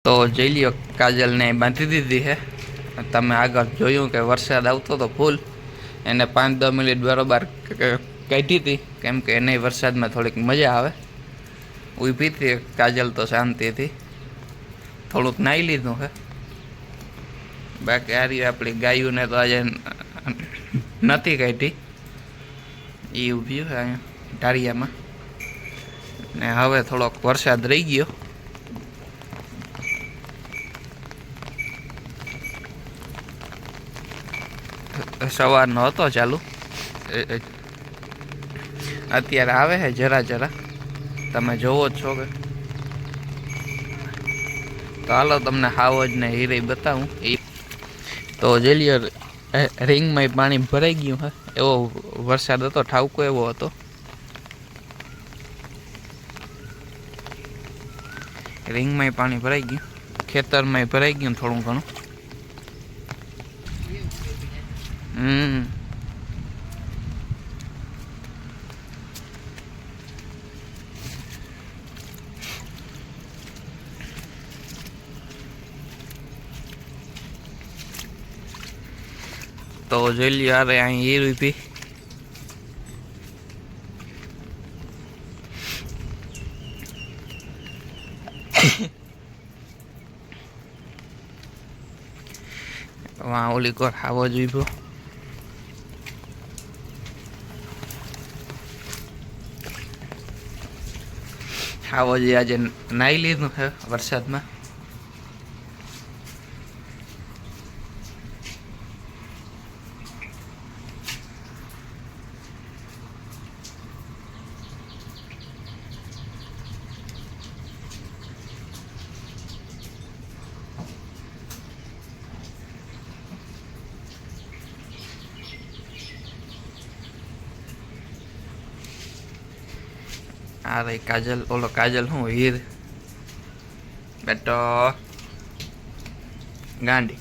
તો જોઈ લ્યો, કાજલને બાંધી દીધી છે. તમે આગળ જોયું કે વરસાદ આવતો હતો ફૂલ, એને 5-10 મિનિટ બરોબર કાઢી હતી, કેમ કે એને વરસાદમાં થોડીક મજા આવે. ઊભી હતી કાજલ તો શાંતિથી, થોડુંક નાહી લીધું છે. બાકી આ રહી આપણી ગાયોને તો આજે નથી કાઢી, એ ઊભી છે અહીંયા ઢાળિયામાં. ને હવે થોડોક વરસાદ રહી ગયો. સવારનો હતો ચાલુ, અત્યારે આવે છે જરા જરા, તમે જોવો જ છો કે. તો હાલો તમને હાવજ ને હીરે બતાવું. તો જેલિયર રિંગમાં પાણી ભરાઈ ગયું હે, એવો વરસાદ હતો, ઠાવકો એવો હતો. રિંગમાં પાણી ભરાઈ ગયું, ખેતરમાં ભરાઈ ગયું થોડું ઘણું. તો જોઈ લ્યો, અરે અહીં હીર ઊભી. વાં ઓલી કોર હાવો જ ઊભો. હાવો જે આજે નાહી લીધું છે વરસાદમાં. અરે કાજલ, ઓલો કાજલ હું હીર બેટો ગાંડી.